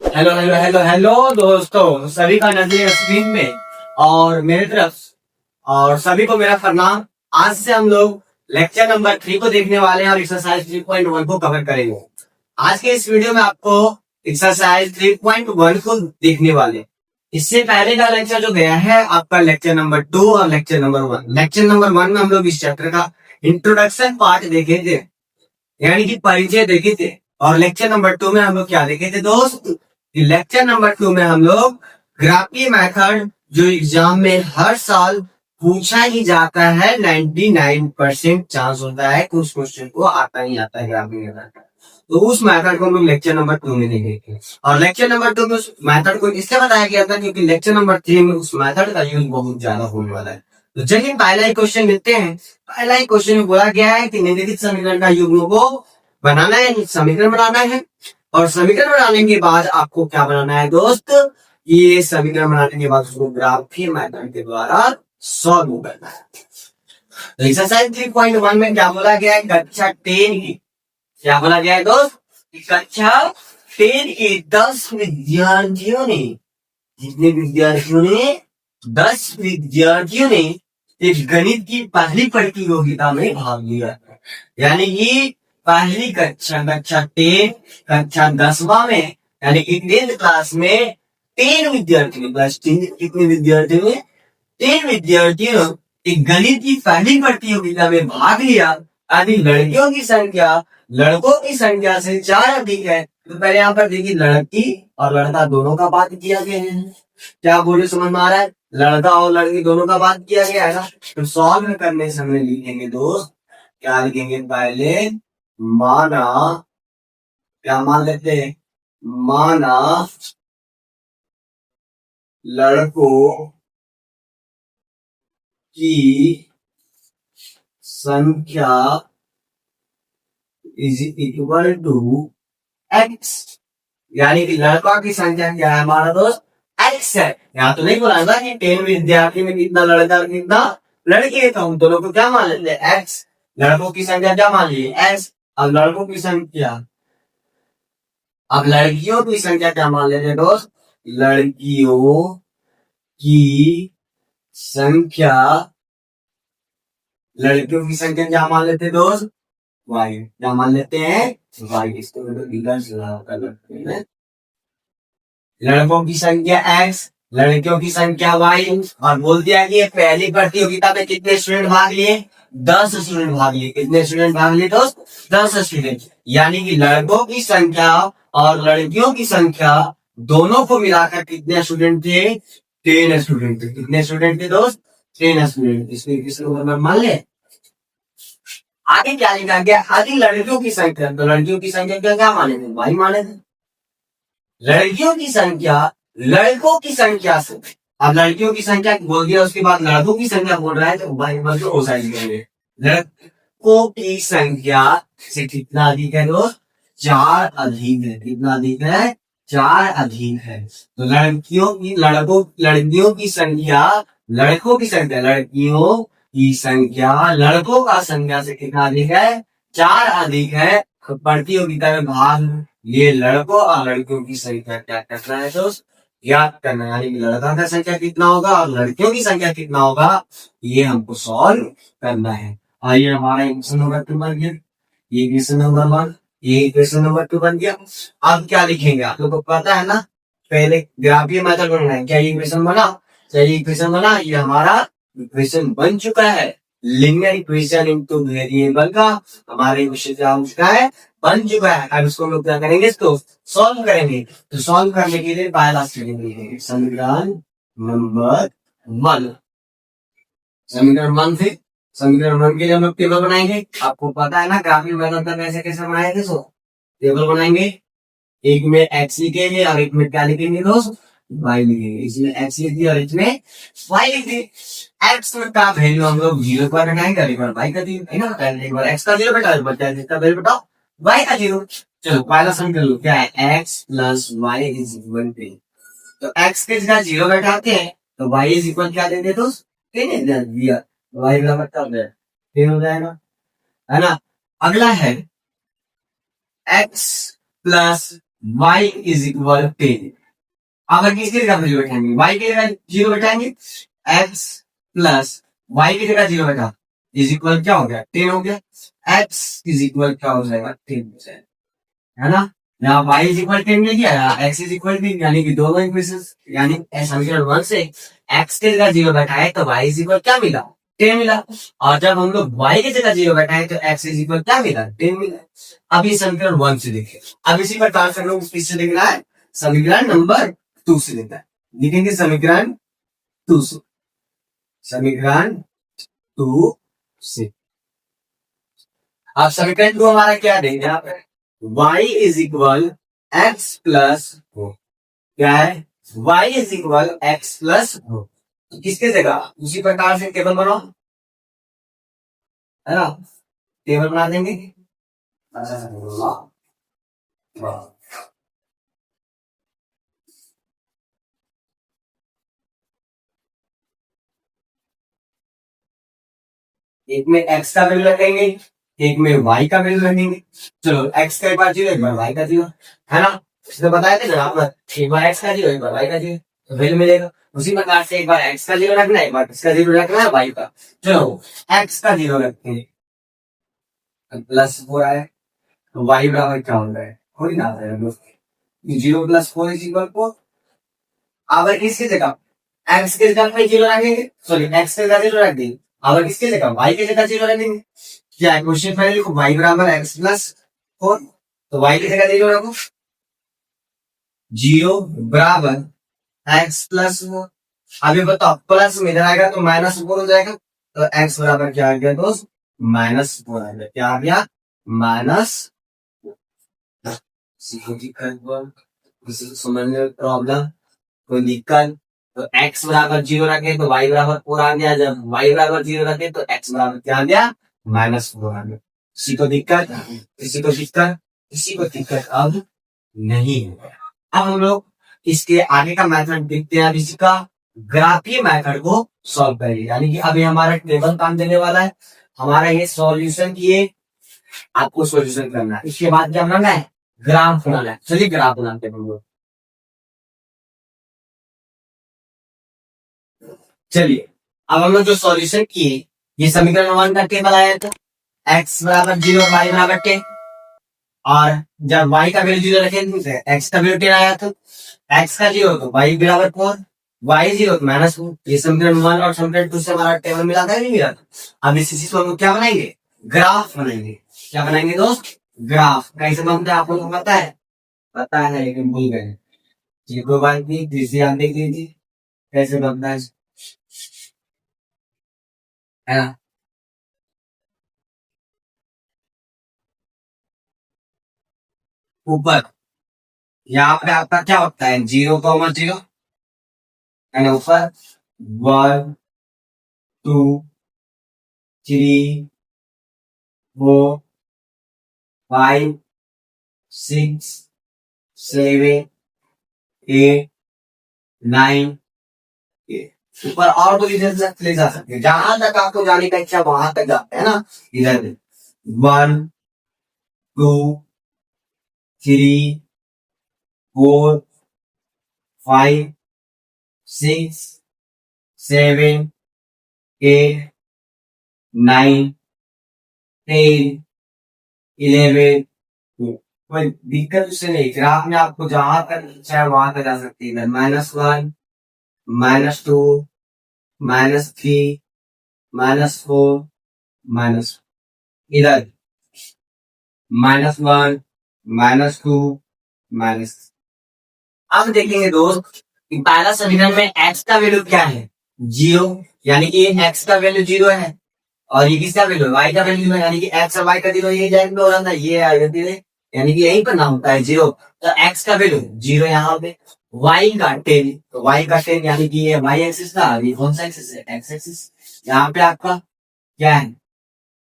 Hello hello hello hello दोस्तों, सभी का नजर स्क्रीन में और मेरी तरफ और सभी को मेरा प्रणाम। आज से हम लोग लेक्चर नंबर 3 को देखने वाले हैं और एक्सरसाइज 3.1 को कवर करेंगे। आज के इस वीडियो में आपको एक्सरसाइज 3.1 को देखने वाले। इससे पहले का लेक्चर जो गया है आपका लेक्चर नंबर 2 और लेक्चर नंबर 1। लेक्चर नंबर 1 में हम लोग इस चैप्टर का इंट्रोडक्शन पार्ट देखे थे, यानी कि परिचय देखे थे। और लेक्चर नंबर 2 में हम लोग क्या देखे थे दोस्त? लेक्चर नंबर 2 में हम लोग ग्राफी मेथड, जो एग्जाम में हर साल पूछा ही जाता है, 99% चांस होता है कि उस क्वेश्चन को आता ही आता है ग्राफी मेथड। तो उस मेथड को हम लोग लेक्चर नंबर 2 में देखेंगे। और लेक्चर नंबर 2 में उस मेथड को इसलिए बताया गया था क्योंकि लेक्चर नंबर 3 में उस मेथड का यूज बहुत ज्यादा होने वाला है। तो चलिए पहला ही क्वेश्चन लेते हैं। पहला ही क्वेश्चन में बोला गया है कि निम्नलिखित समीकरण का युग्म को बनाना है, समीकरण बनाना है। और समीकरण बनाने के बाद आपको क्या बनाना है दोस्त? ये समीकरण बनाने के बाद उसको ग्राफी मेथड के द्वारा सॉल्व करना है। तो एक्सरसाइज 3.1 में क्या बोला गया है? कक्षा 10 की क्या बोला गया है दोस्त? कक्षा 10 के 10 विद्यार्थियों ने, जितने विद्यार्थियों ने 10 विद्यार्थियों ने एक गणित की पहली प्रतियोगिता में भाग लिया। यानी कि पहली कक्षा, कक्षा 10, कक्षा 10वां में, यानी कि 10th क्लास में 10 विद्यार्थियों, क्लास 10 कितने विद्यार्थियों ने? 10 विद्यार्थियों एक गणित की पहली प्रतियोगिता में भाग लिया। यानी लड़कियों की संख्या लड़कों की संख्या से 4 अधिक है। तो पहले यहाँ पर देखिए, लड़की और लड़का दोनों का बात किया गया है। क्या बोले, समझ में आ रहा है? लड़का और लड़की दोनों का बात किया गया है ना। तो सॉल्व करने से हमें लिखेंगे दोस्त, क्या लिखेंगे? पहले माना, क्या मान लेते हैं? माना लड़कों की संख्या इज इक्वल टू एक्स। यानी कि लड़कों की संख्या क्या है हमारा दोस्त? एक्स है। यहाँ तो नहीं बोला ना कि 10 विद्यार्थी में कितना लड़का और कितना लड़की है, तो हम दोनों को क्या मान लेते हैं? एक्स। लड़कों की संख्या क्या मान ली? एक्स। अब लड़कों की संख्या, अब लड़कियों की संख्या क्या मान लेते हैं दोस्त? लड़कियों की संख्या, लड़कियों की संख्या क्या मान लेते हैं दोस्त? वाई। क्या मान लेते हैं? वाई। इसको कर लेते हैं। लड़कों की संख्या एक्स, लड़कियों की संख्या वाई। और बोल दिया कि ये पहली प्रतियोगिता में कितने स्टूडेंट भाग लिए? 10 स्टूडेंट भाग लिए। कितने स्टूडेंट भाग लिए दोस्त? 10 स्टूडेंट। यानी कि लड़कों की संख्या और लड़कियों की संख्या दोनों को मिलाकर कितने स्टूडेंट थे? 10 स्टूडेंट थे। कितने स्टूडेंट थे दोस्त? 10 स्टूडेंट। इसमें किसको मान ले। आगे क्या लिखा गया? आगे लड़कियों की संख्या, तो लड़कियों की संख्या क्या क्या माने थे? भाई माने थे। लड़कियों की संख्या लड़कों की संख्या से, अब लड़कियों की संख्या बोल दिया, उसके बाद लड़कों की संख्या बोल रहा है, तो भाई ओ साइड करेंगे। लड़कों की संख्या से कितना अधिक है दोस्त? 4 अधिक है। कितना अधिक है? 4 अधिक है। तो लड़कियों की संख्या लड़कों की संख्या, लड़कियों की संख्या लड़कों का संख्या से कितना अधिक है? 4 अधिक है। तो प्रतियोगिता में भाग ये लड़कों और लड़कियों की संख्या क्या करना है दोस्त? ज्ञात करना है। यानी लड़का का संख्या कितना होगा और लड़कियों की संख्या कितना होगा, ये हमको सॉल्व करना है। आइए, हमारा क्वेश्चन नंबर 2 बन गया। ये क्वेश्चन नंबर 1, ये क्वेश्चन नंबर 2 बन गया। अब क्या लिखेंगे? आप लोग को पता है ना, पहले ग्राफीय मेथड बनना है। क्या ये इक्वेशन बना? चलिए इक्वेशन बना, ये हमारा इक्वेशन बन चुका है। लीनियर इक्वेशन इनटू वेरिएबल का हमारे इक्वेशन क्या है? बन चुका है। अब इसको हम लोग क्या करेंगे? इसको सॉल्व करेंगे। तो सॉल्व करने के लिए पहला समीकरण नंबर 1, समीकरण 1 से समीकरण 1 के लिए हम लोग टेबल बनाएंगे। आपको पता है ना ग्राफिक मेथड का कैसे कैसे बनाए थे, सो टेबल बनाएंगे। एक में एक्स लिखेंगे और एक में क्या लिखेंगे दोस्त? वाई लिखेंगे। इसमें एक्स लिख दिया और इसमें वाई लिख दी। एक्स का वैल्यू हम लोग 0 पर बनाएंगे और एक बार वाई का 0 है ना। पहले एक बार एक्स का 0 बेटा, एक बार इसका वैल्यू बताओ वाई का 0। चलो पहला सम कर लो, क्या है? X plus y is equal to, तो एक्स के जगह 0 बैठाते हैं, तो वाई इज इक्वल क्या देंगे दोस्त? 10 दे दिया। वाई बराबर क्या हो जाएगा? 10 हो जाएगा, है ना। अगला है x plus y is equal 10। अगर किसकी जगह वैल्यू बैठाएंगे, y की जगह 0 बैठाएंगे, x प्लस y की जगह 0 बैठा इज इक्वल क्या हो गया 10 हो गया, x इज इक्वल क्या हो जाएगा 10 हो जाएगा, है ना। यहाँ y इज इक्वल 10 मिल गया, यहाँ x इज इक्वल 10, यानी कि दोनों इक्वेशन, यानी समीकरण 1 से x की जगह 0 बैठाए तो y इज इक्वल क्या मिला 10 मिला, और जब हम लोग y की जगह 0 बैठाए तो x इज इक्वल क्या मिला 10 मिला। अब ये समीकरण 1 से देखिए, अब इसी प्रकार से हम लोग किससे लिख रहा है, समीकरण नंबर 2 से लिखता है, लिखेंगे समीकरण 2 से, समीकरण 2 से। अब समीकरण 2 हमारा क्या देंगे यहाँ पे, y is equal x plus क्या है, y is equal x plus किसके जगह, उसी प्रकार से टेबल बनाओ, है ना, टेबल बना देंगे। एक में x का वैल्यू रखेंगे, एक में y का वैल्यू रखेंगे। चलो x का एक बार 0, एक बार y का 0, है ना, इसमें बताया थे ना आप, एक बार x का 0, एक बार y का 0 तो वैल्यू मिलेगा। उसी प्रकार से एक बार x का 0 रखना है, एक बार इसका 0 रखना है, y का। चलो x का 0 रखते हैं, प्लस 4 आया तो y बराबर क्या होता है, थोड़ी ना आता है दोस्त, 0 प्लस 4 इज इक्वल 4। अब इसकी जगह x के जगह पे 0 रखेंगे, सॉरी x के जगह 0 रख देंगे, अब किसके जगह y के जगह 0 रख देंगे। क्या है क्वेश्चन पहले लिखो, y बराबर x प्लस 4, तो y की जगह 0 रखो, 0 बराबर x प्लस 4। अभी बताओ प्लस में इधर आएगा तो माइनस 4 हो जाएगा, तो x बराबर क्या आ गया दोस्त, माइनस 4 आ गया, क्या आ गया माइनस। समझ प्रॉब्लम, कोई दिक्कत, तो x बराबर 0 रखे तो y बराबर 4 आ गया, जब y बराबर 0 रखे तो x बराबर क्या आ गया माइनस 4 आ गया। किसी को दिक्कत, किसी को दिक्कत, किसी को दिक्कत अब नहीं है। अब हम लोग इसके आगे का मेथड देखते हैं, अब इसका ग्राफीय मेथड को सॉल्व करेंगे, यानी कि अभी हमारा टेबल काम देने वाला है, हमारा ये सॉल्यूशन किए, आपको सॉल्यूशन करना है, इसके बाद क्या बनाना है, ग्राफ बनाना है। चलिए ग्राफ बनाते हैं, चलिए अब हम लोग जो सॉल्यूशन किए, ये समीकरण 1 का टेबल आया था, x बराबर 0 और y बराबर 10, और जब y का वैल्यू 0 रखेंगे तो x का वैल्यू 10 आया, तो x का 0 तो y बराबर 4, y 0 तो माइनस 4। ये समीकरण 1 और समीकरण 2 से हमारा टेबल मिला था नहीं मिला था। अब इस चीज को हम लोग क्या बनाएंगे, ग्राफ बनाएंगे। क्या बनाएंगे दोस्त, ग्राफ। कैसे बनता है आप लोगों को पता है, पता है लेकिन भूल गए, ये कोई बात नहीं, जिसे आप देख लीजिए कैसे बनता है ना। ऊपर यहाँ पे आपका क्या होता है, 0,0, एंड ऊपर 1 2 3 4 5 6 7 8 9, ऊपर और तो इधर तक ले जा सकते हैं, जहां तक आपको जाने का इच्छा वहां तक जाते हैं ना। इधर 1 2 3 4 5 6 7 8 9 10 11। कोई दिक्कत उससे नहीं, ग्राफ में आपको जहां तक इच्छा है वहां तक जा सकते हैं। इधर -1 -2 -3 -4 माइनस, इधर -1 -2 माइनस। अब देखेंगे दोस्त कि पहला समीकरण में x का वैल्यू क्या है, 0, यानी कि x का वैल्यू 0 है, और ये किसका वैल्यू y का वैल्यू है, यानी कि x और y का 0 ये जाएगा हो रहा है, ये आएगा धीरे, यानी कि यही पर ना होता है 0, तो x का वैल्यू 0 यहाँ पे, y का 10, तो y का 10 यानी कि ये y एक्सिस था, ये कौन सा एक्सिस है, x एक्सिस। यहाँ पे आपका क्या है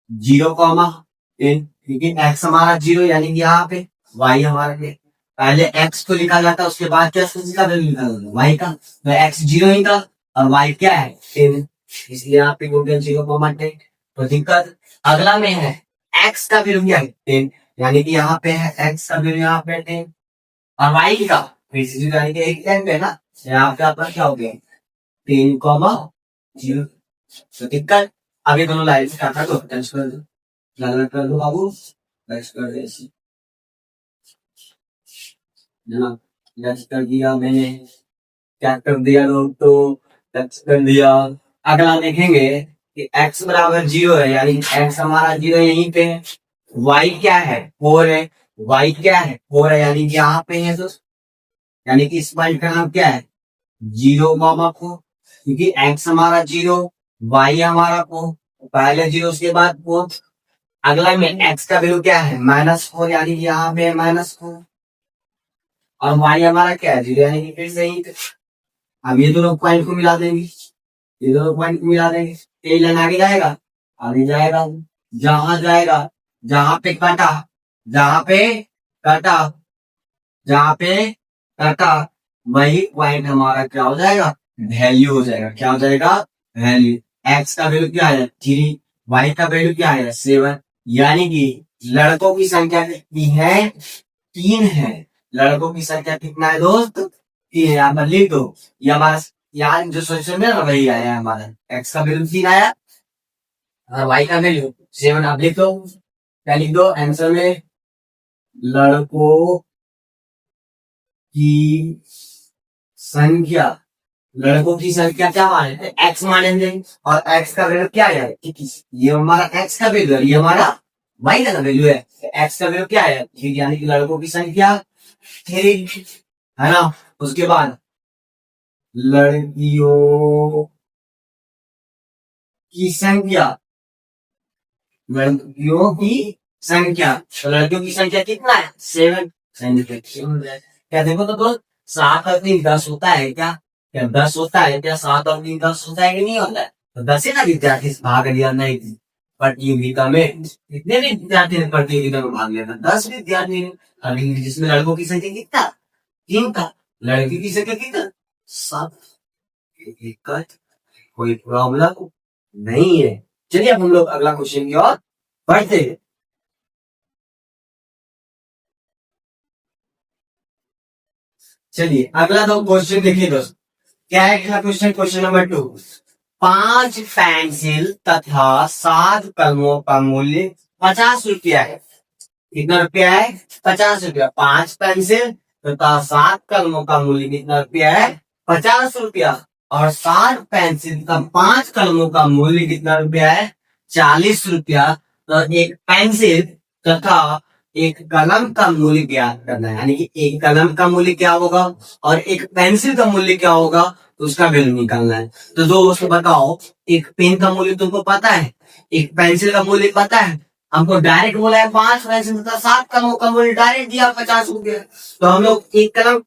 0,10, क्योंकि x हमारा 0 यानी कि यहाँ पे y हमारा पहले x को लिखा जाता है, उसके बाद क्या का वैल्यू निकाला जाता है y का, तो x 0 ही था और y क्या है 10, इसलिए यहाँ पे बोलते हैं 0,10। तो दिक्कत अगला में है x का वैल्यू क्या है 10, यानी कि यहाँ पे है x का वैल्यू यहाँ पे 10, और वाई का फिर से जीरो यानी कि एक टाइम पे ना, यहाँ पे आपका क्या हो गया 3,0। तो दिक्कत आगे दोनों लाइन से काटा दो, टच कर दो, लाल कर दो बाबू, टच कर दे ऐसे, है ना। टच कर दिया मैंने, क्या कर दिया लोग, तो टच कर दिया। अगला देखेंगे कि x बराबर 0 है, यानी x हमारा 0 यहीं पे है, y क्या है 4 है, y क्या है 4 है, यानी कि यहाँ पे है दोस्त, यानी कि इस पॉइंट का नाम क्या है 0 मामा को, क्योंकि x हमारा 0, y हमारा को, पहले 0 उसके बाद 4। अगला में x का वैल्यू क्या है -4, यानी कि यहाँ पे -4, और y हमारा क्या है 0, यानी कि फिर से यहीं पे। अब ये दोनों पॉइंट को मिला देंगे, ये दोनों पॉइंट को मिला देंगे, ये लाइन आगे जाएगा, आगे जाएगा, जहां जाएगा, जहां पे कटा, जहां पे कटा, जहां पे कटा, वही पॉइंट हमारा क्या हो जाएगा वैल्यू हो जाएगा। क्या हो जाएगा वैल्यू। एक्स का वैल्यू क्या है 3, वाई का वैल्यू क्या है 7, यानी कि लड़कों की संख्या कितनी है 3 है। लड़कों की संख्या कितना है दोस्त 3 है। यहाँ पर लिख दो, ये हमारा यहाँ जो सोल्यूशन है ना वही आया है हमारा, एक्स का वैल्यू 3 आया और वाई का वैल्यू 7। आप लिख दो, क्या लिख दो आंसर में, लड़कों की संख्या, लड़कों की संख्या क्या माने एक्स मानेंगे, और एक्स का वैल्यू क्या है 21, ये हमारा एक्स का वैल्यू है, ये हमारा वाई का वैल्यू है। एक्स का वैल्यू क्या है, यानी कि लड़कों की संख्या 3 है ना। उसके बाद लड़कियों की संख्या, लड़कियों की संख्या, तो लड़कियों की संख्या कितना है 7। क्या देखो तो दोस्त, 7 और 3 10 होता है क्या, क्या 10 होता है क्या, 7 और 3 10 होता है कि नहीं होता है। तो 10 ही ना विद्यार्थी भाग लिया नहीं प्रतियोगिता में, कितने भी विद्यार्थी ने प्रतियोगिता में भाग लिया था 10 विद्यार्थी ने, जिसमें लड़कों की संख्या कितना 3 था, लड़की की संख्या कितना 7। दिक्कत कोई प्रॉब्लम नहीं है। चलिए अब हम लोग अगला क्वेश्चन की ओर बढ़ते हैं। चलिए अगला दो क्वेश्चन देखिए दोस्त, क्या है अगला क्वेश्चन, क्वेश्चन नंबर 2। 5 पेंसिल तथा 7 कलमों का मूल्य 50 रुपया है। कितना रुपया है 50 रुपया। 5 पेंसिल तथा 7 कलमों का मूल्य कितना रुपया है 50 रुपया, और 7 पेंसिल तथा 5 कलमों का मूल्य कितना रुपया है 40 रुपया। तो एक पेंसिल तथा एक कलम का मूल्य ज्ञात करना है, यानी कि एक कलम का मूल्य क्या होगा और एक पेंसिल का मूल्य क्या होगा, तो उसका वैल्यू निकालना है। तो दोस्तों बताओ, एक पेन का मूल्य तुमको पता है, एक पेंसिल का मूल्य पता है, हमको डायरेक्ट बोला है 5 पेंसिल तथा 7 कलमों का मूल्य डायरेक्ट दिया 50 रुपया। तो हम लोग एक कलम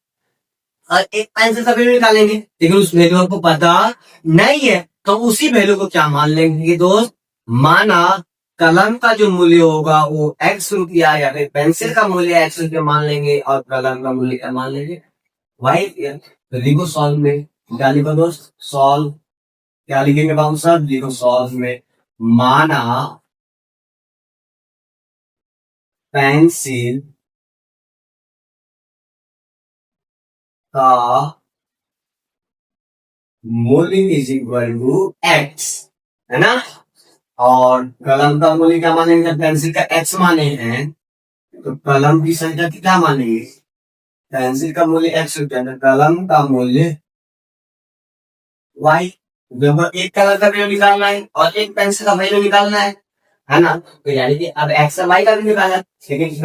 और एक पेंसिल का वैल्यू निकालेंगे, लेकिन उस वैल्यू हमको पता नहीं है, तो उसी वैल्यू को क्या मान लेंगे दोस्त, माना कलम का जो मूल्य होगा वो x रुपया, या फिर पेंसिल का मूल्य x रुपया मान लेंगे और कलम का मूल्य क्या मान लेंगे y रुपया। तो लिखो सॉल्व में, क्या लिखो दोस्त सॉल्व, क्या लिखेंगे बाबू साहब, लिखो सॉल्व में, माना पेंसिल का मूल्य इज इक्वल टू x, है ना, और कलम का मूल्य क्या मानेंगे, पेंसिल का x माने हैं तो कलम की संख्या क्या मानेंगे, पेंसिल का मूल्य x रुपया, कलम का मूल्य y। जब एक कलर का वैल्यू निकालना है और एक पेंसिल का वैल्यू निकालना है ना, तो यानी कि अब x और y का भी निकालना है, लेकिन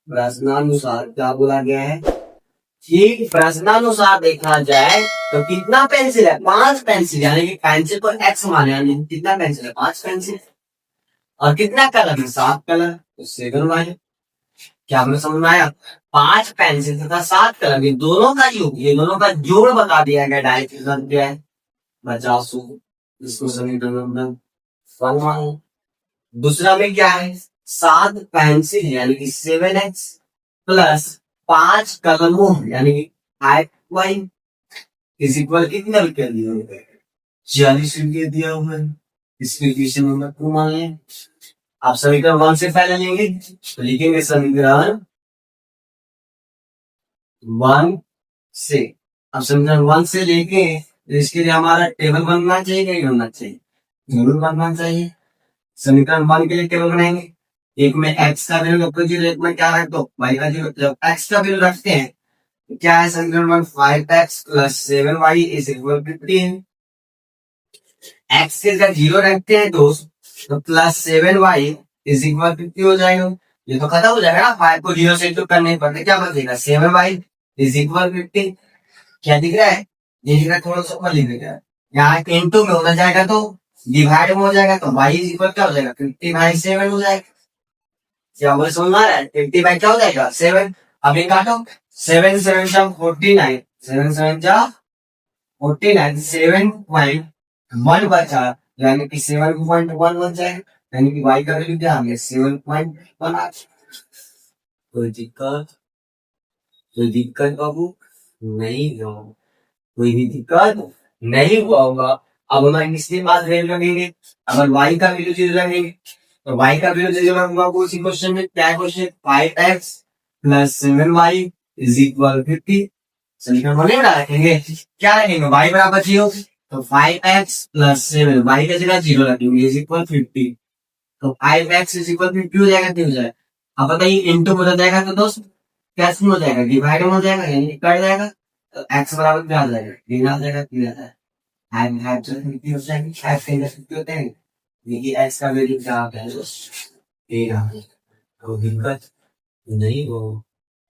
प्रश्नानुसार क्या बोला गया है, ठीक प्रश्नानुसार देखा जाए तो कितना पेंसिल है 5 पेंसिल, यानी कि पेंसिल को x माने, यानी कितना पेंसिल है 5 पेंसिल, और कितना कलर है 7 कलर, तो 7 वाले। क्या हमें समझ में आया, 5 पेंसिल तथा 7 कलर, ये दोनों का योग, ये दोनों का जोड़ बता दिया गया डायरेक्ट क्या है 50। इसको समीकरण नंबर 1। दूसरा में क्या है 7 पेंसिल यानी कि 7x प्लस 5 कलमों यानी कि 5y इज इक्वल कितने रुपया दिया हुआ है 40 रुपये दिया हुआ है। इसमें क्वेश्चन नंबर 2 मान लें, आप समीकरण 1 से पहले लेंगे तो लिखेंगे समीकरण 1 से। अब समीकरण 1 से लेके तो इसके लिए हमारा टेबल बनना चाहिए कि नहीं बनना चाहिए? जरूर बनना चाहिए। समीकरण 1 के लिए टेबल बनाएंगे। एक में x का वैल्यू रखो जीरो, एक में क्या रख दो y का जीरो। जब x का वैल्यू रखते हैं तो क्या है समीकरण 1? 5x plus 7y is equal 15। x के जगह जीरो रखते हैं दोस्त तो प्लस 7y इज इक्वल 50 हो जाएगा। ये तो खत्म हो जाएगा ना, 5 को जीरो से इंटू करने पड़ते, क्या बचेगा? 7y is equal 50। क्या दिख रहा है? ये दिख रहा है, थोड़ा सा ऊपर लिख देगा। यहाँ इंटू में होना जाएगा तो डिवाइड में हो जाएगा तो y इज इक्वल क्या हो जाएगा? 50 बाई 7 हो जाएगा। क्या मुझे समझ आ रहा है? 50 बाई क्या हो जाएगा? 7। अब ये काटो, 7 7 जा 49, 7 7 जा 49, 7.1 बचा, यानी कि 7.1 बच जाएगा, यानी कि y का वैल्यू क्या आ गया? 7.1। कोई दिक्कत? कोई दिक्कत बाबू? नहीं हो, कोई भी दिक्कत नहीं हुआ होगा। अब हम इसके बाद वैल्यू लगेंगे, अगर y का वैल्यू जीरो लगेंगे तो y का वैल्यू जीरो लगेगा। उसी क्वेश्चन में क्या question? 5x plus 7y is equal 50। समीकरण में बना रखेंगे, क्या रखेंगे? y बराबर 0 तो 5x प्लस 7 y का जगह 0 रखेंगे इज इक्वल 50। तो 5x इज इक्वल 50 हो जाएगा, नहीं हो जाएगा? अब बताइए इंटू हो जाएगा तो दोस्त कैसे हो जाएगा? डिवाइड हो जाएगा, यानी कट जाएगा तो x बराबर क्या आ जाएगा? 3 आ जाएगा, 3 आ जाएगा। फाइव से 50 हो जाएगी, 5 से 50 होते हैं। देखिए x का वैल्यू क्या आता है दोस्त? 3 आ जाएगा। तो दिक्कत नहीं हो,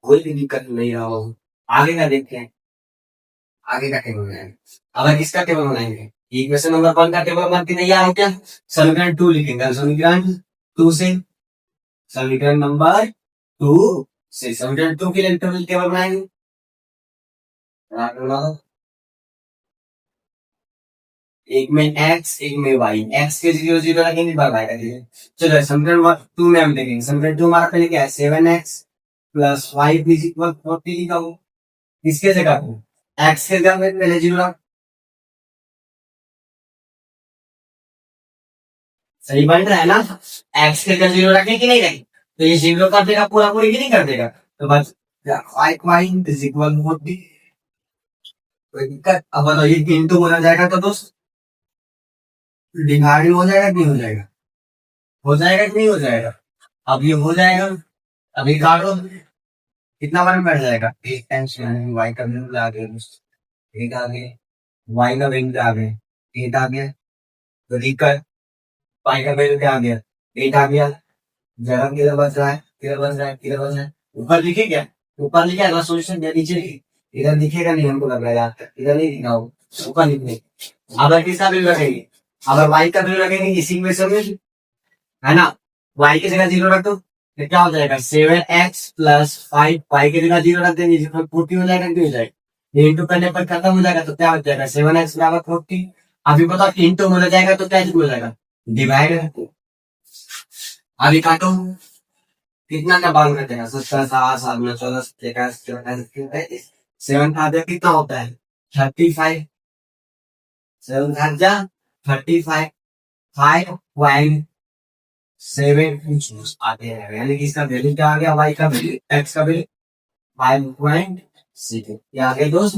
कोई भी दिक्कत नहीं रहा हो। आगे का देखते हैं, आगे का टेबल बनाएंगे। अब किसका टेबल बनाएंगे? इक्वेशन नंबर 1 का टेबल बनती नहीं आ रहा क्या? समीकरण 2 लिखेंगे, समीकरण 2 से, समीकरण नंबर 2 से, समीकरण 2 के लिए टेबल बनाएंगे। एक में x, एक में y, x के 0 0 रखेंगे, y का 0। चलो समीकरण 2 में हम देखेंगे। समीकरण 2 हमारा पहले क्या है? 7x प्लस 5 इज इक्वल 40 लिखा हो। किसके जगह पे? x के जगह पे पहले 0 रख, सही बन रहा है ना? x के जगह 0 रखें कि नहीं रखें? तो ये 0 कर देगा पूरा पूरी, की नहीं कर देगा? तो बस 5 इज इक्वल 40। कोई दिक्कत? अब बताओ ये इंटू होना जाएगा तो दोस्त डिवाइड हो जाएगा, नहीं हो जाएगा? हो जाएगा कि नहीं हो जाएगा? अब ये हो जाएगा, अभी काटो, कितना बार में बैठ जाएगा? 8 टाइम्स y का वैल्यू आ गया, 8 आ गया, y का वैल्यू आ गया, 8 आ गया। तो दिक्कत, y का वैल्यू क्या आ गया? 8 आ गया। जगह किधर बच रहा है? किधर बच रहा है? किधर बच रहा है? ऊपर लिखे क्या? ऊपर लिखे अगला सोल्यूशन दिया, नीचे लिखे? इधर दिखेगा नहीं, हमको लग रहा है इधर नहीं लिखा हो, ऊपर लिखने। अगर किसका वैल्यू रखेंगे? अगर y का वैल्यू रखेंगे इसी में सब में, है ना? y की जगह 0 रख दो तो क्या हो जाएगा? 7x प्लस 5, y की जगह 0 रख देंगे, 40 हो जाएगा, क्यों हो जाएगा? ये इंटू करने पर खत्म हो जाएगा तो क्या हो जाएगा? 7x बराबर 40। अभी बताओ इंटू हो जाएगा तो क्या हो जाएगा? डिवाइड। अभी काटो, कितना का बाल कर देगा? 17 7 7 में 14 21 7 खा दे कितना होता है? 35। 7 खा जा 35, 5.7 आते हैं, यानी कि इसका वैल्यू क्या आ गया? y का वैल्यू, x का वैल्यू 5.7। क्या आ गया दोस्त?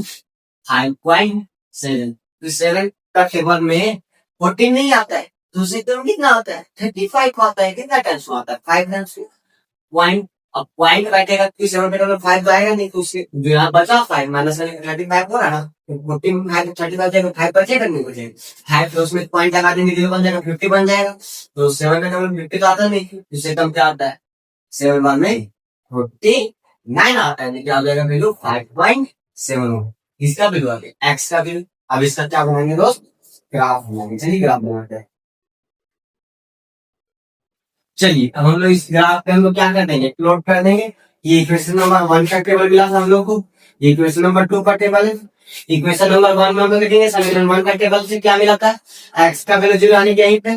5.7। तो 7 का टेबल में 14 नहीं आता है तो उसे कितना आता है? 35 आता है। कितना टाइम्स आता है? 5 टाइम्स पॉइंट। अब पॉइंट बैठेगा तो 7 पे तो 5 तो आएगा नहीं, तो उसके जो यहाँ बचा 5 माइनस 35 हो रहा ना, 14 35 जाएगा, 5 बचेगा नहीं बचेगा? 5 तो उसमें पॉइंट लगा देंगे, 0 बन जाएगा, 50 बन जाएगा। तो 7 का टेबल 50 तो आता नहीं, इससे कम क्या आता है? 7 वन में 49 आता है, क्या हो जाएगा वैल्यू? 5.7। इसका वैल्यू आ गया, एक्स का वैल्यू। अब इसका क्या बनाएंगे दोस्त? ग्राफ बनाएंगे। चलिए ग्राफ बनाते हैं। चलिए अब हम लोग इस ग्राफ पे हम लोग क्या कर देंगे? प्लॉट कर देंगे। ये इक्वेशन नंबर 1 का टेबल मिला था हम लोग को, ये इक्वेशन नंबर 2 का टेबल है। इक्वेशन नंबर 1 में हम लोग लिखेंगे समीकरण 1 का टेबल से क्या मिला था? एक्स का वैल्यू 0 यानी कि यहीं पे,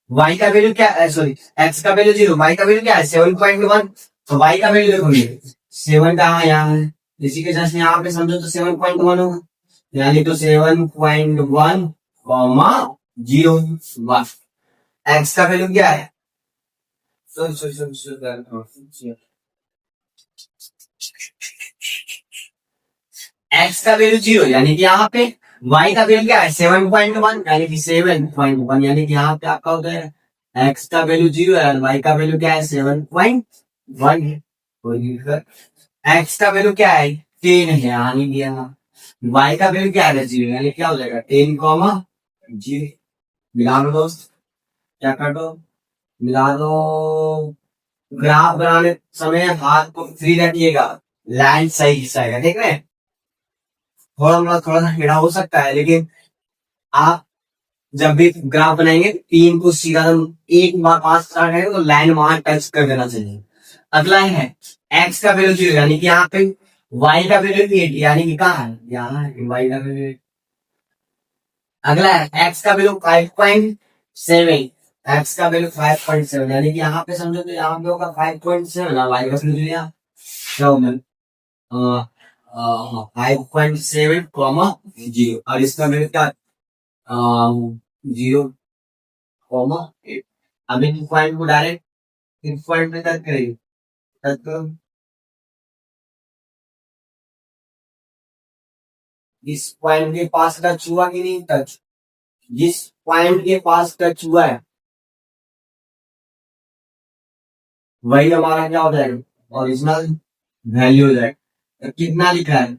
y का वैल्यू क्या है? सॉरी, एक्स का वैल्यू 0, y का वैल्यू क्या है? 7.1। तो y का वैल्यू देखोगे 7 कहाँ यहाँ है, इसी के जैसे यहाँ पे समझो तो 7.1 होगा, यानी तो 7.1, 0 एक्स का वैल्यू क्या है? एक्स का वैल्यू 0 यानी कि यहाँ पे वाई का वैल्यू क्या है 7.1 यानी कि 7.1 यानी कि यहाँ पे आपका होता है एक्स का वैल्यू 0 है और वाई का वैल्यू क्या है 7.1 है। एक्स का वैल्यू क्या है 10 है यानी कि यहाँ वाई का वैल्यू क्या है 0 यानी क्या हो जाएगा 10, 0 मिला दो दोस्त, क्या कर दो मिला दो। ग्राफ बनाने समय हाथ को फ्री रखिएगा, लाइन सही खिंचाएगा, ठीक है। थोड़ा सा टेढ़ा हो सकता है लेकिन आप जब भी ग्राफ बनाएंगे 3 को सीधा एक बार पास करेंगे तो लाइन वहां टच कर देना चाहिए। अगला है एक्स का वैल्यू 0 यानी कि यहाँ पे वाई का वैल्यू 8 यानी कि कहाँ है यहाँ है वाई का वैल्यू। अगला है एक्स का वैल्यू 5.7 एक्स का वैल्यू 5.7 यानी कि यहाँ पे समझो तो यहाँ पे होगा 5.7 वाई का वैल्यू यहाँ क्या होगा 5.7 कॉमा 0 और इसका वैल्यू क्या 0.8। अब इन पॉइंट को डायरेक्ट इस पॉइंट में टच करेंगे, टच करो इस पॉइंट के पास टच हुआ कि नहीं टच, जिस पॉइंट के पास टच हुआ है वही हमारा क्या हो जाएगा ओरिजिनल वैल्यू हो जाएगा। तो कितना लिखा है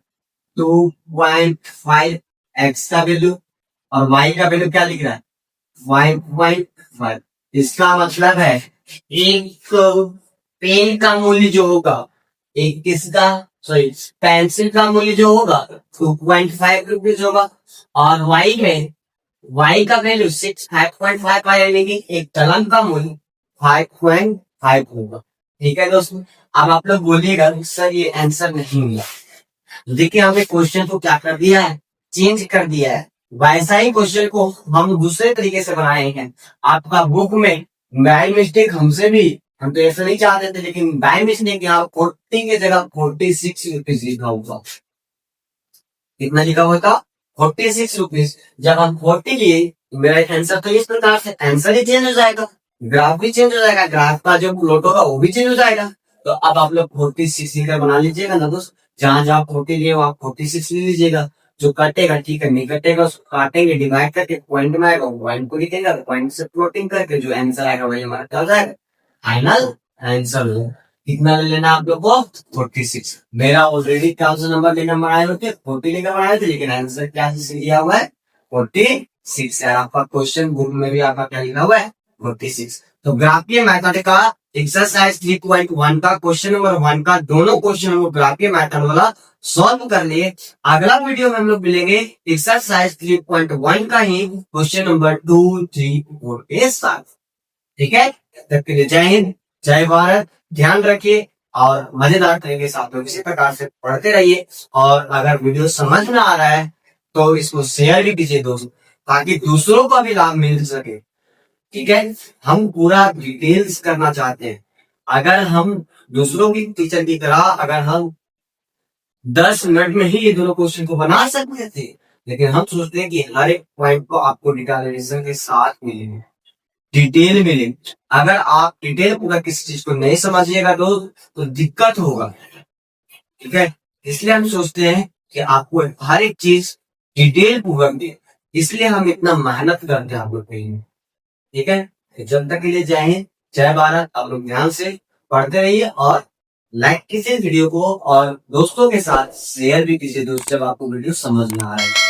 2.5 एक्स का वैल्यू और वाई का वैल्यू क्या लिख रहा है 5.5। इसका मतलब है एक पेन का मूल्य जो होगा एक किसका सॉरी पेंसिल का मूल्य जो होगा 2.5 रुपीज होगा और वाई का वैल्यू 5.5 आया यानी कि एक कलम का मूल्य 5.5 होगा। ठीक है दोस्तों, अब आप लोग बोलिएगा सर ये आंसर नहीं मिला। देखिए हमने क्वेश्चन को क्या कर दिया है चेंज कर दिया है, वैसा ही क्वेश्चन को हम दूसरे तरीके से बनाए हैं। आपका बुक में बाय मिस्टेक हमसे भी हम तो ऐसा नहीं चाहते थे लेकिन बाय मिस्टेक यहाँ 40 की जगह 46 रुपीज लिखा होगा। कितना लिखा हुआ था 46 रुपीज। जब हम 40 लिए तो मेरा आंसर तो इस प्रकार से आंसर ही चेंज हो जाएगा, ग्राफ भी चेंज हो जाएगा, ग्राफ का जो प्लॉट होगा वो भी चेंज हो जाएगा। तो अब आप लोग 46 लिखकर बना लीजिएगा ना दोस्त, जहां जहां 40 लिए वहां 46 ले लीजिएगा। जो कटेगा ठीक है, नहीं कटेगा उसको काटेंगे डिवाइड करके पॉइंट में आएगा पॉइंट को लिखेंगे, पॉइंट से प्लॉटिंग करके जो आंसर आएगा वही हमारा क्या हो जाएगा फाइनल आंसर। कितना ले लेना आप लोग को 46। मेरा ऑलरेडी क्या नंबर लेकर बनाए होते 40 लेकर बनाए थे लेकिन आंसर क्या लिया हुआ है 46 है। आपका क्वेश्चन बुक में भी आपका क्या लिखा हुआ है 46। तो ग्राफीय मेथड का एक्सरसाइज 3.1 का क्वेश्चन नंबर 1 का दोनों क्वेश्चन हम ग्राफीय मेथड वाला सॉल्व कर लिए। अगला वीडियो में हम लोग मिलेंगे एक्सरसाइज 3.1 का ही क्वेश्चन नंबर 2, 3, 4 के साथ। ठीक है, तब तक के लिए जय हिंद जय भारत, ध्यान रखिए और मजेदार तरीके से आप लोग इसी प्रकार से पढ़ते रहिए। और अगर वीडियो समझ में आ रहा है तो इसको शेयर भी कीजिए दोस्तों, ताकि दूसरों को भी लाभ मिल सके। ठीक है, हम पूरा डिटेल्स करना चाहते हैं। अगर हम दूसरों की टीचर की तरह अगर हम 10 मिनट में ही ये दोनों क्वेश्चन को बना सकते थे, लेकिन हम सोचते हैं कि हर एक पॉइंट को आपको डिटेलिजेशन के साथ मिलेंगे, डिटेल मिले। अगर आप डिटेल पूरा किसी चीज को नहीं समझिएगा तो दिक्कत होगा। ठीक है, इसलिए हम सोचते हैं कि आपको हर एक चीज डिटेल पूर्वक दे, इसलिए हम इतना मेहनत करते हैं आप लोग के लिए। ठीक है, जब तक के लिए जय हिंद जय भारत। आप लोग ध्यान से पढ़ते रहिए और लाइक कीजिए वीडियो को और दोस्तों के साथ शेयर भी कीजिए दोस्त जब आपको वीडियो समझ में आ रहा है।